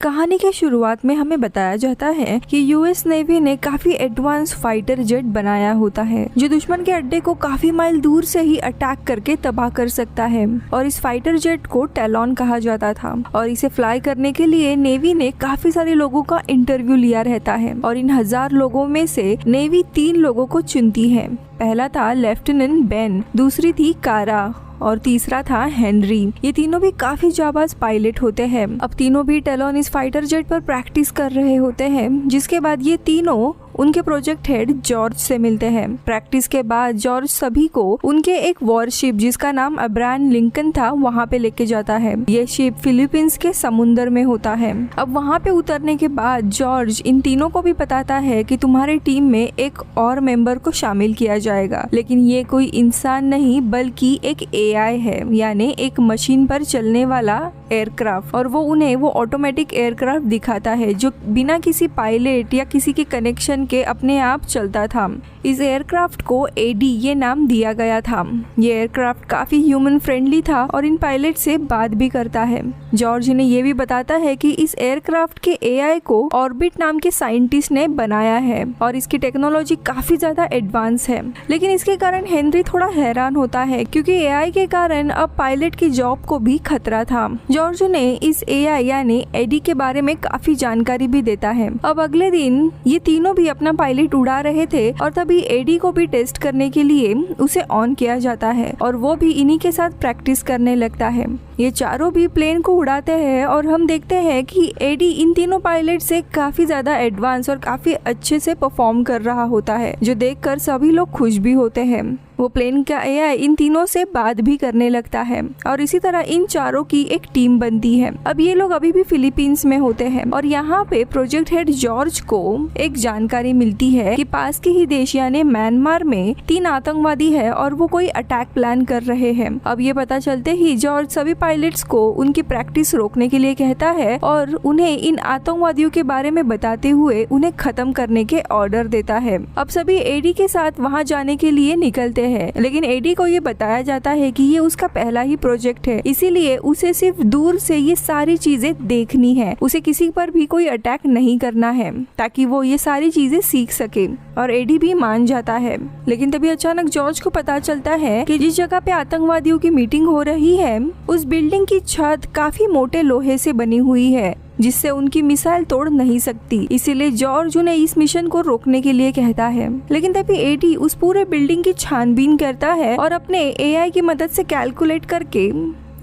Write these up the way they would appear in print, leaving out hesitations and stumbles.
कहानी के शुरुआत में हमें बताया जाता है कि यूएस नेवी ने काफी एडवांस फाइटर जेट बनाया होता है जो दुश्मन के अड्डे को काफी माइल दूर से ही अटैक करके तबाह कर सकता है। और इस फाइटर जेट को टैलॉन कहा जाता था और इसे फ्लाई करने के लिए नेवी ने काफी सारे लोगों का इंटरव्यू लिया रहता है और इन 1000 लोगों में से नेवी 3 लोगों को चुनती है। पहला था लेफ्टिनेंट बेन, दूसरी थी कारा और तीसरा था हेनरी। ये तीनों भी काफी जाबाज पायलट होते हैं। अब तीनों भी टैलॉन इस फाइटर जेट पर प्रैक्टिस कर रहे होते हैं, जिसके बाद ये तीनों उनके प्रोजेक्ट हेड जॉर्ज से मिलते हैं। प्रैक्टिस के बाद जॉर्ज सभी को उनके एक वॉरशिप जिसका नाम अब्राहम लिंकन था वहाँ पे लेके जाता है। ये शिप फिलीपींस के समुंदर में होता है। अब वहाँ पे उतरने के बाद जॉर्ज इन तीनों को भी बताता है कि तुम्हारी टीम में एक और मेंबर को शामिल किया जाएगा, लेकिन ये कोई इंसान नहीं बल्कि एक AI है, यानी एक मशीन पर चलने वाला एयरक्राफ्ट। और वो उन्हें वो ऑटोमेटिक एयरक्राफ्ट दिखाता है जो बिना किसी पायलट या किसी के कनेक्शन के अपने आप चलता था। इस एयरक्राफ्ट को AD ये नाम दिया गया था। ये एयरक्राफ्ट काफी ह्यूमन फ्रेंडली था और इन पायलट से बात भी करता है। जॉर्ज ने ये भी बताता है कि इस एयरक्राफ्ट के AI को ऑर्बिट नाम के साइंटिस्ट ने बनाया है और इसकी टेक्नोलॉजी काफी ज्यादा एडवांस है। लेकिन इसके कारण हेनरी थोड़ा हैरान होता है क्योंकि AI के कारण अब पायलट की जॉब को भी खतरा था। जॉर्ज ने इस AI यानी AD के बारे में काफी जानकारी भी देता है। अब अगले दिन ये तीनों भी अपना पायलट उड़ा रहे थे और तभी AD को भी टेस्ट करने के लिए उसे ऑन किया जाता है और वो भी इन्हीं के साथ प्रैक्टिस करने लगता है। ये चारों भी प्लेन को उड़ाते हैं और हम देखते हैं कि AD इन तीनों पायलट से काफी ज्यादा एडवांस और काफी अच्छे से परफॉर्म कर रहा होता है, जो देखकर सभी लोग खुश भी होते हैं। वो प्लेन का AI इन तीनों से बात भी करने लगता है और इसी तरह इन चारों की एक टीम बनती है। अब ये लोग अभी भी फिलीपींस में होते हैं और यहाँ पे प्रोजेक्ट हेड जॉर्ज को एक जानकारी मिलती है कि पास के ही देश यानी म्यांमार में 3 आतंकवादी है और वो कोई अटैक प्लान कर रहे हैं। अब ये पता चलते ही जॉर्ज सभी पायलट्स को उनकी प्रैक्टिस रोकने के लिए कहता है और उन्हें इन आतंकवादियों के बारे में बताते हुए उन्हें खत्म करने के ऑर्डर देता है। अब सभी AD के साथ वहाँ जाने के लिए निकलते हैं, लेकिन AD को ये बताया जाता है कि ये उसका पहला ही प्रोजेक्ट है, इसीलिए उसे सिर्फ दूर से ये सारी चीजें देखनी है। उसे किसी पर भी कोई अटैक नहीं करना है ताकि वो ये सारी चीजें सीख सके और AD भी मान जाता है। लेकिन तभी अचानक जॉर्ज को पता चलता है कि जिस जगह पे आतंकवादियों की मीटिंग हो रही है उस बिल्डिंग की छत काफी मोटे लोहे से बनी हुई है जिससे उनकी मिसाइल तोड़ नहीं सकती। इसीलिए जॉर्ज उन्हें इस मिशन को रोकने के लिए कहता है। लेकिन तभी AD उस पूरे बिल्डिंग की छानबीन करता है और अपने AI की मदद से कैलकुलेट करके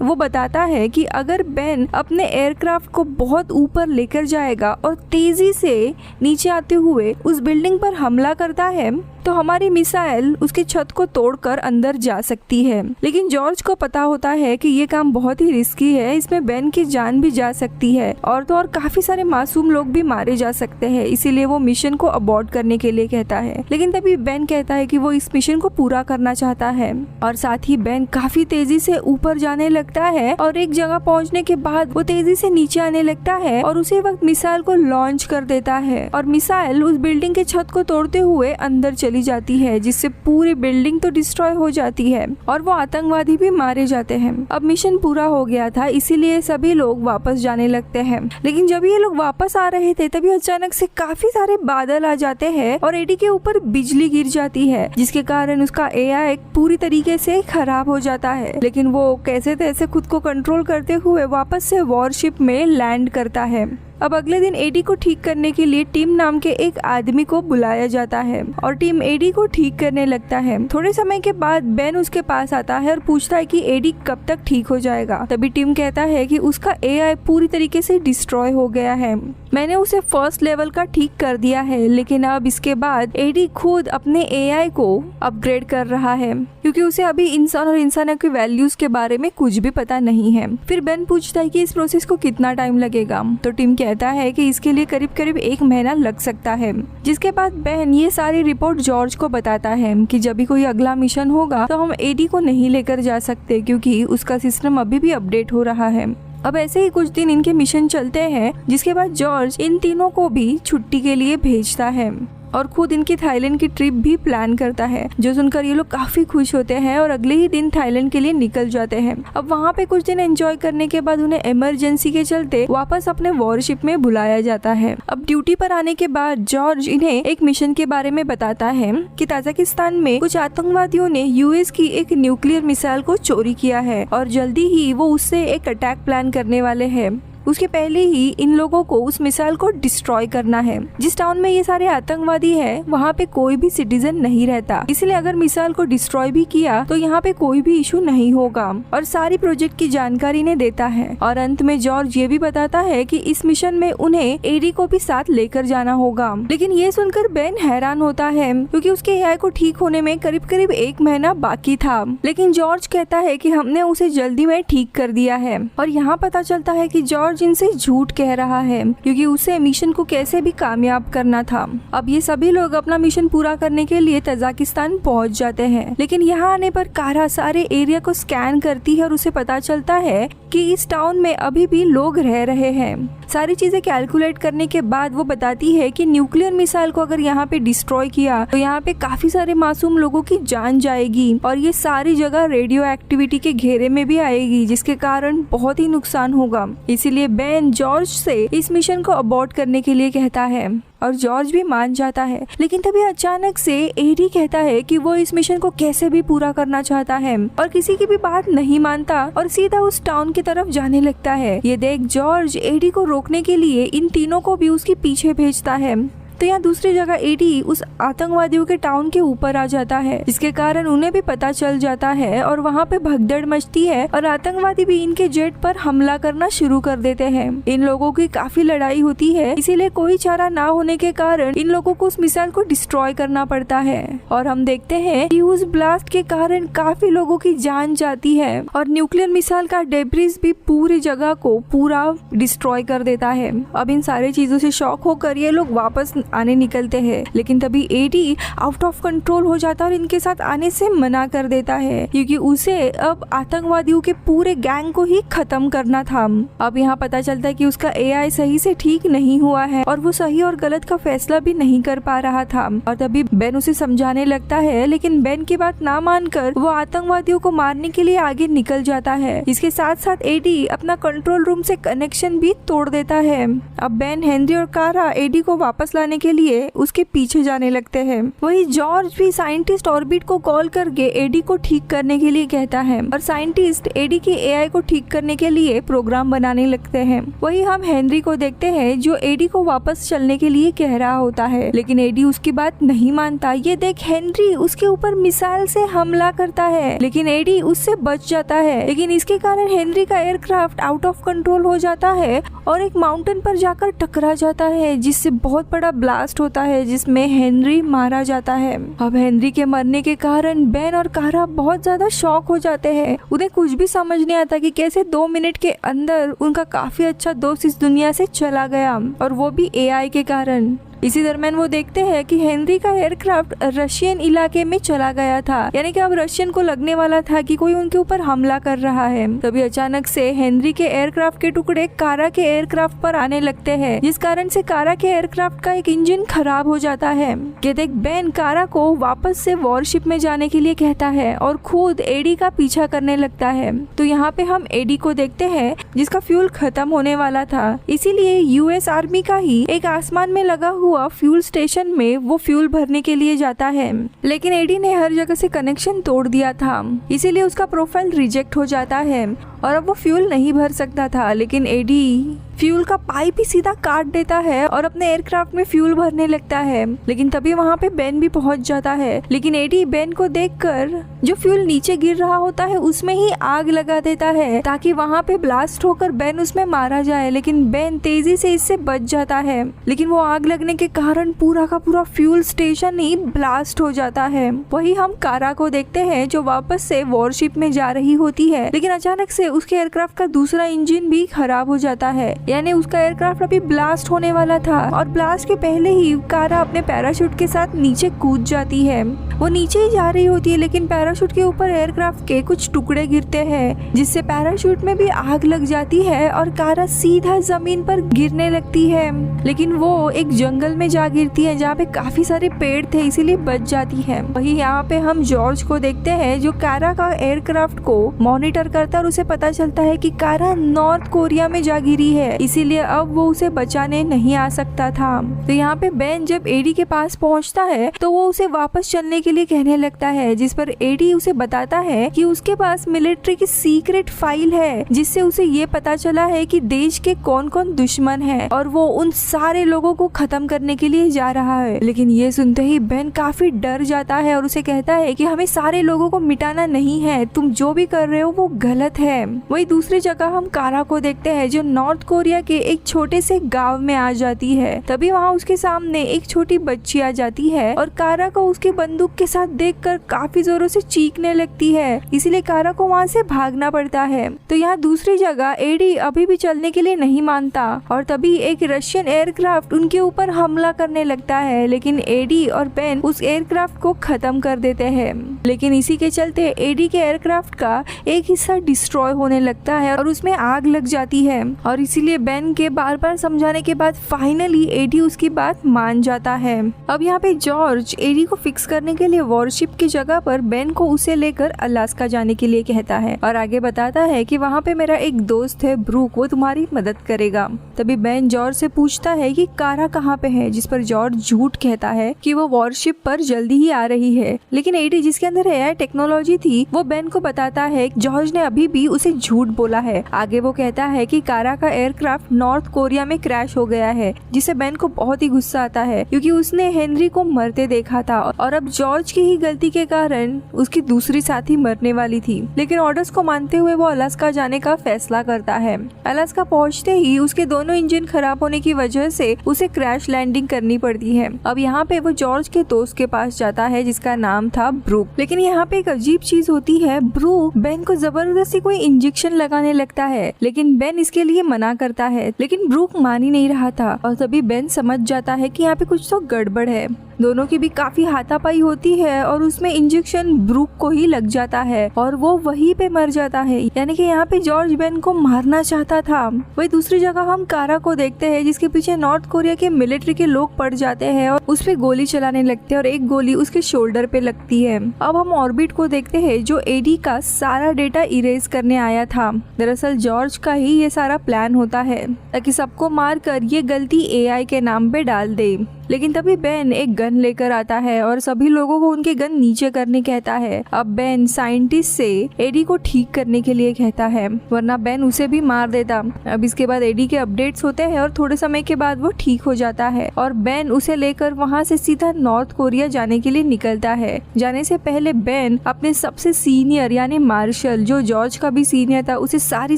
वो बताता है कि अगर बेन अपने एयरक्राफ्ट को बहुत ऊपर लेकर जाएगा और तेजी से नीचे आते हुए उस बिल्डिंग पर हमला करता है तो हमारी मिसाइल उसकी छत को तोड़कर अंदर जा सकती है। लेकिन जॉर्ज को पता होता है कि ये काम बहुत ही रिस्की है, इसमें बेन की जान भी जा सकती है और तो और काफी सारे मासूम लोग भी मारे जा सकते हैं, इसीलिए वो मिशन को अबॉर्ट करने के लिए कहता है। लेकिन तभी बेन कहता है कि वो इस मिशन को पूरा करना चाहता है और साथ ही बेन काफी तेजी से ऊपर जाने लगता है और एक जगह पहुंचने के बाद वो तेजी से नीचे आने लगता है और उसी वक्त मिसाइल को लॉन्च कर देता है और मिसाइल उस बिल्डिंग के छत को तोड़ते हुए अंदर चली जाती है, जिससे पूरी बिल्डिंग तो डिस्ट्रॉय हो जाती है और वो आतंकवादी भी मारे जाते हैं। अब मिशन पूरा हो गया था, इसीलिए सभी लोग वापस जाने लगते हैं। लेकिन जब ये लोग वापस आ रहे थे तभी अचानक से काफी सारे बादल आ जाते हैं और AD के ऊपर बिजली गिर जाती है, जिसके कारण उसका AI पूरी तरीके से खराब हो जाता है। लेकिन वो कैसे तैसे खुद को कंट्रोल करते हुए वापस से वॉरशिप में लैंड करता है। अब अगले दिन AD को ठीक करने के लिए टिम नाम के एक आदमी को बुलाया जाता है और टीम AD को ठीक करने लगता है। थोड़े समय के बाद बेन उसके पास आता है और पूछता है कि AD कब तक ठीक हो जाएगा। तभी टिम कहता है कि उसका AI पूरी तरीके से डिस्ट्रॉय हो गया है, मैंने उसे फर्स्ट लेवल का ठीक कर दिया है, लेकिन अब इसके बाद AD खुद अपने AI को अपग्रेड कर रहा है क्योंकि उसे अभी इंसान और इंसानों के वैल्यूज के बारे में कुछ भी पता नहीं है। फिर बेन पूछता है कि इस प्रोसेस को कितना टाइम लगेगा, तो टिम कहता है कि इसके लिए करीब करीब 1 महीना लग सकता है। जिसके बाद बेन ये सारी रिपोर्ट जॉर्ज को बताता है कि जब भी कोई अगला मिशन होगा तो हम AD को नहीं लेकर जा सकते क्योंकि उसका सिस्टम अभी भी अपडेट हो रहा है। अब ऐसे ही कुछ दिन इनके मिशन चलते हैं, जिसके बाद जॉर्ज इन तीनों को भी छुट्टी के लिए भेजता है। और खुद इनकी थाईलैंड की ट्रिप भी प्लान करता है, जो सुनकर ये लोग काफी खुश होते हैं और अगले ही दिन थाईलैंड के लिए निकल जाते हैं। अब वहाँ पे कुछ दिन एंजॉय करने के बाद उन्हें इमरजेंसी के चलते वापस अपने वॉरशिप में बुलाया जाता है। अब ड्यूटी पर आने के बाद जॉर्ज इन्हें एक मिशन के बारे में बताता है कि ताजिकिस्तान में कुछ आतंकवादियों ने यूएस की एक न्यूक्लियर मिसाइल को चोरी किया है और जल्दी ही वो उससे एक अटैक प्लान करने वाले हैं। उसके पहले ही इन लोगों को उस मिसाइल को डिस्ट्रॉय करना है। जिस टाउन में ये सारे आतंकवादी हैं, वहाँ पे कोई भी सिटीजन नहीं रहता, इसलिए अगर मिसाइल को डिस्ट्रॉय भी किया तो यहाँ पे कोई भी इशू नहीं होगा और सारी प्रोजेक्ट की जानकारी इन्हें देता है। और अंत में जॉर्ज ये भी बताता है कि इस मिशन में उन्हें एडी को भी साथ लेकर जाना होगा। लेकिन ये सुनकर बेन हैरान होता है क्योंकि उसके एआई को ठीक होने में करीब करीब 1 महीना बाकी था। लेकिन जॉर्ज कहता है कि हमने उसे जल्दी में ठीक कर दिया है। और यहाँ पता चलता है कि जॉर्ज इनसे झूठ कह रहा है क्योंकि उसे मिशन को कैसे भी कामयाब करना था। अब ये सभी लोग अपना मिशन पूरा करने के लिए तजाकिस्तान पहुंच जाते हैं। लेकिन यहाँ आने पर कारा सारे एरिया को स्कैन करती है और उसे पता चलता है कि इस टाउन में अभी भी लोग रह रहे हैं। सारी चीजें कैलकुलेट करने के बाद वो बताती है कि न्यूक्लियर मिसाइल को अगर यहाँ पे डिस्ट्रॉय किया तो यहाँ पे काफी सारे मासूम लोगों की जान जाएगी और ये सारी जगह रेडियो एक्टिविटी के घेरे में भी आएगी, जिसके कारण बहुत ही नुकसान होगा। इसीलिए बेन जॉर्ज से इस मिशन को अबॉर्ट करने के लिए कहता है और जॉर्ज भी मान जाता है। लेकिन तभी अचानक से एडी कहता है कि वो इस मिशन को कैसे भी पूरा करना चाहता है और किसी की भी बात नहीं मानता और सीधा उस टाउन की तरफ जाने लगता है। ये देख जॉर्ज एडी को रोकने के लिए इन तीनों को भी उसके पीछे भेजता है। तो यहाँ दूसरी जगह एडी उस आतंकवादियों के टाउन के ऊपर आ जाता है, जिसके कारण उन्हें भी पता चल जाता है और वहाँ पे भगदड़ मचती है और आतंकवादी भी इनके जेट पर हमला करना शुरू कर देते हैं। इन लोगों की काफी लड़ाई होती है, इसीलिए कोई चारा ना होने के कारण इन लोगों को उस मिसाइल को डिस्ट्रॉय करना पड़ता है। और हम देखते हैं कि उस ब्लास्ट के कारण काफी लोगों की जान जाती है और न्यूक्लियर मिसाइल का डेब्रिस भी पूरी जगह को पूरा डिस्ट्रॉय कर देता है। अब इन सारी चीजों से शॉक होकर ये लोग वापस आने निकलते हैं। लेकिन तभी एडी आउट ऑफ कंट्रोल हो जाता है और इनके साथ आने से मना कर देता है क्योंकि उसे अब आतंकवादियों के पूरे गैंग को ही खत्म करना था। अब यहाँ पता चलता है कि उसका एआई सही से ठीक नहीं हुआ है और वो सही और गलत का फैसला भी नहीं कर पा रहा था। और तभी बेन उसे समझाने लगता है, लेकिन बेन की बात ना मानकर वो आतंकवादियों को मारने के लिए आगे निकल जाता है। इसके साथ साथ एडी अपना कंट्रोल रूम से कनेक्शन भी तोड़ देता है। अब बेन, हेनरी और कारा एडी को वापस लाने के लिए उसके पीछे जाने लगते हैं। वही जॉर्ज भी साइंटिस्ट ऑर्बिट को कॉल करके एडी को ठीक करने के लिए कहता है और साइंटिस्ट एडी की एआई को ठीक करने के लिए प्रोग्राम बनाने लगते हैं। वही हम हेनरी को देखते हैं जो एडी को वापस चलने के लिए कह रहा होता है, लेकिन एडी उसकी बात नहीं मानता। ये देख हेनरी उसके ऊपर मिसाइल से हमला करता है, लेकिन एडी उससे बच जाता है। लेकिन इसके कारण हेनरी का एयरक्राफ्ट आउट ऑफ कंट्रोल हो जाता है और एक माउंटेन पर जाकर टकरा जाता है, जिससे बहुत बड़ा ब्लास्ट होता है जिसमें हेनरी मारा जाता है। अब हेनरी के मरने के कारण बेन और कारा बहुत ज्यादा शॉक हो जाते हैं। उन्हें कुछ भी समझ नहीं आता कि कैसे 2 मिनट के अंदर उनका काफी अच्छा दोस्त इस दुनिया से चला गया, और वो भी एआई के कारण। इसी दरम्यान वो देखते हैं कि हेनरी का एयरक्राफ्ट रशियन इलाके में चला गया था, यानी कि अब रशियन को लगने वाला था कि कोई उनके ऊपर हमला कर रहा है। तभी अचानक से हेनरी के एयरक्राफ्ट के टुकड़े कारा के एयरक्राफ्ट पर आने लगते हैं, जिस कारण से कारा के एयरक्राफ्ट का एक इंजन खराब हो जाता है। ये देख बेन कारा को वापस से वॉरशिप में जाने के लिए कहता है और खुद एडी का पीछा करने लगता है। तो यहाँ पे हम एडी को देखते हैं जिसका फ्यूल खत्म होने वाला था, इसीलिए यूएस आर्मी का ही एक आसमान में लगा हुआ फ्यूल स्टेशन में वो फ्यूल भरने के लिए जाता है। लेकिन एडी ने हर जगह से कनेक्शन तोड़ दिया था, इसीलिए उसका प्रोफाइल रिजेक्ट हो जाता है और अब वो फ्यूल नहीं भर सकता था। लेकिन एडी फ्यूल का पाइप ही सीधा काट देता है और अपने एयरक्राफ्ट में फ्यूल भरने लगता है। लेकिन तभी वहाँ पे बेन भी पहुंच जाता है, लेकिन एडी बेन को देखकर जो फ्यूल नीचे गिर रहा होता है उसमें ही आग लगा देता है ताकि वहाँ पे ब्लास्ट होकर बेन उसमें मारा जाए। लेकिन बेन तेजी से इससे बच जाता है, लेकिन वो आग लगने के कारण पूरा का पूरा फ्यूल स्टेशन ही ब्लास्ट हो जाता है। वही हम कारा को देखते हैं जो वापस से वॉरशिप में जा रही होती है, लेकिन अचानक से उसके एयरक्राफ्ट का दूसरा इंजन भी खराब हो जाता है। यानी उसका एयरक्राफ्ट अभी ब्लास्ट होने वाला था और ब्लास्ट के पहले ही कारा अपने पैराशूट के साथ नीचे कूद जाती है। वो नीचे ही जा रही होती है लेकिन पैराशूट के ऊपर एयरक्राफ्ट के कुछ टुकड़े गिरते हैं जिससे पैराशूट में भी आग लग जाती है और कारा सीधा जमीन पर गिरने लगती है। लेकिन वो एक जंगल में जा गिरती है जहाँ पे काफी सारे पेड़ थे, इसीलिए बच जाती है। वही यहाँ पे हम जॉर्ज को देखते हैं जो कारा का एयरक्राफ्ट को मॉनिटर करता है और उसे पता चलता है कि कारा नॉर्थ कोरिया में जा गिरी है, इसीलिए अब वो उसे बचाने नहीं आ सकता था। तो यहाँ पे बेन जब एडी के पास पहुँचता है तो वो उसे वापस चलने के लिए कहने लगता है, जिस पर एडी उसे बताता है कि उसके पास मिलिट्री की सीक्रेट फाइल है जिससे उसे ये पता चला है कि देश के कौन कौन दुश्मन है और वो उन सारे लोगों को खत्म करने के लिए जा रहा है। लेकिन ये सुनते ही बेन काफी डर जाता है और उसे कहता है कि हमें सारे लोगों को मिटाना नहीं है, तुम जो भी कर रहे हो वो गलत है। वही दूसरी जगह हम कारा को देखते हैं जो नॉर्थ कोरिया के एक छोटे से गांव में आ जाती है। तभी वहाँ उसके सामने एक छोटी बच्ची आ जाती है और कारा को उसकी बंदूक के साथ देखकर काफी जोरों से चीखने लगती है, इसीलिए कारा को वहाँ से भागना पड़ता है। तो यहाँ दूसरी जगह एडी अभी भी चलने के लिए नहीं मानता और तभी एक रशियन एयरक्राफ्ट उनके ऊपर हमला करने लगता है, लेकिन एडी और बेन उस एयरक्राफ्ट को खत्म कर देते हैं। लेकिन इसी के चलते एडी के एयरक्राफ्ट का एक हिस्सा डिस्ट्रॉय होने लगता है और उसमें आग लग जाती है और इसीलिए बेन के बार बार समझाने के बाद फाइनली एडी उसकी बात मान जाता है। अब यहाँ पे जॉर्ज एडी को फिक्स करने के लिए वॉरशिप की जगह पर बेन को उसे लेकर अलास्का जाने के लिए कहता है और आगे बताता है कि वहाँ पे मेरा एक दोस्त है ब्रूक, वो तुम्हारी मदद करेगा। तभी बेन जॉर्ज से पूछता है कि कारा कहाँ पे है, जिस पर जॉर्ज झूठ कहता है कि वो वॉरशिप पर जल्दी ही आ रही है। लेकिन एडी जिसके अंदर एआई टेक्नोलॉजी थी वो बेन को बताता है जॉर्ज ने अभी भी उसे झूठ बोला है। आगे वो कहता है कि कारा का एयरक्राफ्ट नॉर्थ कोरिया में क्रैश हो गया है, जिससे बेन को बहुत ही गुस्सा आता है क्योंकि उसने हेनरी को मरते देखा था और अब जॉर्ज की ही गलती के कारण उसकी दूसरी साथी मरने वाली थी। लेकिन ऑर्डर्स को मानते हुए वो अलास्का जाने का फैसला करता है। अलास्का पहुंचते ही उसके दोनों इंजन खराब होने की वजह से उसे क्रैश लैंडिंग करनी पड़ती है। अब यहाँ पे वो जॉर्ज के दोस्त के पास जाता है जिसका नाम था ब्रूक। लेकिन यहाँ पे एक अजीब चीज होती है, ब्रूक बेन को जबरदस्ती कोई इंजेक्शन लगाने लगता है लेकिन बेन इसके लिए मना करता है, लेकिन ब्रूक मान ही नहीं रहा था और तभी बेन समझ जाता है कि यहाँ पे कुछ तो गड़बड़ है। दोनों की भी काफी हाथापाई होती है और उसमें इंजेक्शन ब्रूक को ही लग जाता है और वो वहीं पे मर जाता है, यानी कि यहाँ पे जॉर्ज बेन को मारना चाहता था। वही दूसरी जगह हम कारा को देखते हैं जिसके पीछे नॉर्थ कोरिया के मिलिट्री के लोग पड़ जाते हैं और उस पे गोली चलाने लगते हैं और एक गोली उसके शोल्डर पे लगती है। अब हम ऑर्बिट को देखते हैं जो एडी का सारा डेटा इरेज करने आया था। दरअसल जॉर्ज का ही ये सारा प्लान होता है ताकि सबको मार कर ये गलती एआई के नाम पे डाल दे। लेकिन तभी बेन एक गन लेकर आता है और सभी लोगों को उनके गन नीचे करने कहता है। अब बेन साइंटिस्ट से एडी को ठीक करने के लिए कहता है, वरना बेन उसे भी मार देता। अब इसके बाद एडी के अपडेट्स होते हैं और थोड़े समय के बाद वो ठीक हो जाता है और बेन उसे लेकर वहाँ से सीधा नॉर्थ कोरिया जाने के लिए निकलता है। जाने से पहले बेन अपने सबसे सीनियर यानी मार्शल, जो जॉर्ज का भी सीनियर था, उसे सारी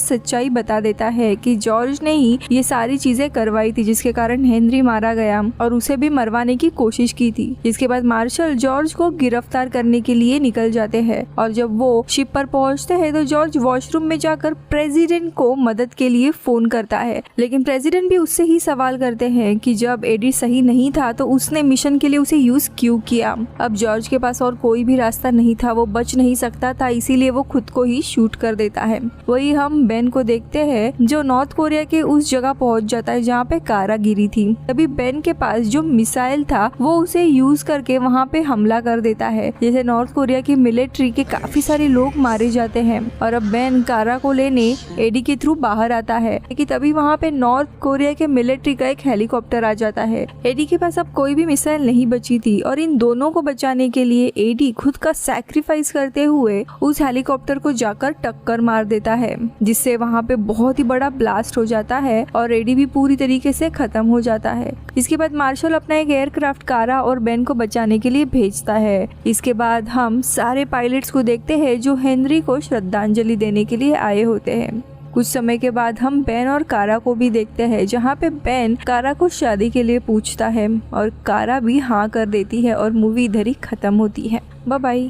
सच्चाई बता देता है कि जॉर्ज ने ही ये सारी चीजें करवाई थी जिसके कारण हेनरी मारा गया और उसे भी मरवाने की कोशिश की थी। इसके बाद मार्शल जॉर्ज को गिरफ्तार करने के लिए निकल जाते हैं और जब वो शिप पर पहुंचते हैं तो जॉर्ज वॉशरूम में जाकर प्रेसिडेंट को मदद के लिए फोन करता है। लेकिन प्रेसिडेंट भी उससे ही सवाल करते हैं कि जब एडी सही नहीं था तो उसने मिशन के लिए उसे यूज क्यों किया। अब जॉर्ज के पास और कोई भी रास्ता नहीं था, वो बच नहीं सकता था, इसीलिए वो खुद को ही शूट कर देता है। वही हम बेन को देखते हैं जो नॉर्थ कोरिया के उस जगह पहुंच जाता है जहाँ पे कारा गिरी थी। तभी बेन के पास जो मिसाइल था वो उसे यूज करके वहाँ पे हमला कर देता है, जैसे नॉर्थ कोरिया की मिलिट्री के काफी सारे लोग मारे जाते हैं। और अब बेन कारा को लेने एडी के थ्रू बाहर आता है कि तभी वहाँ पे नॉर्थ कोरिया के मिलिट्री का एक हेलीकॉप्टर आ जाता है। एडी के पास अब कोई भी मिसाइल नहीं बची थी और इन दोनों को बचाने के लिए एडी खुद का सैक्रिफाइस करते हुए उस हेलीकॉप्टर को जाकर टक्कर मार देता है, जिससे वहाँ पे बहुत ही बड़ा ब्लास्ट हो जाता है और एडी भी पूरी तरीके से खत्म हो जाता है। इसके बाद मार्शल अपना एक एयरक्राफ्ट कारा और बेन को बचाने के लिए भेजता है। इसके बाद हम सारे पायलट्स को देखते हैं जो हेनरी को श्रद्धांजलि देने के लिए आए होते हैं। कुछ समय के बाद हम बेन और कारा को भी देखते हैं जहाँ पे बेन कारा को शादी के लिए पूछता है और कारा भी हाँ कर देती है और मूवी इधर ही खत्म होती है। Bye bye.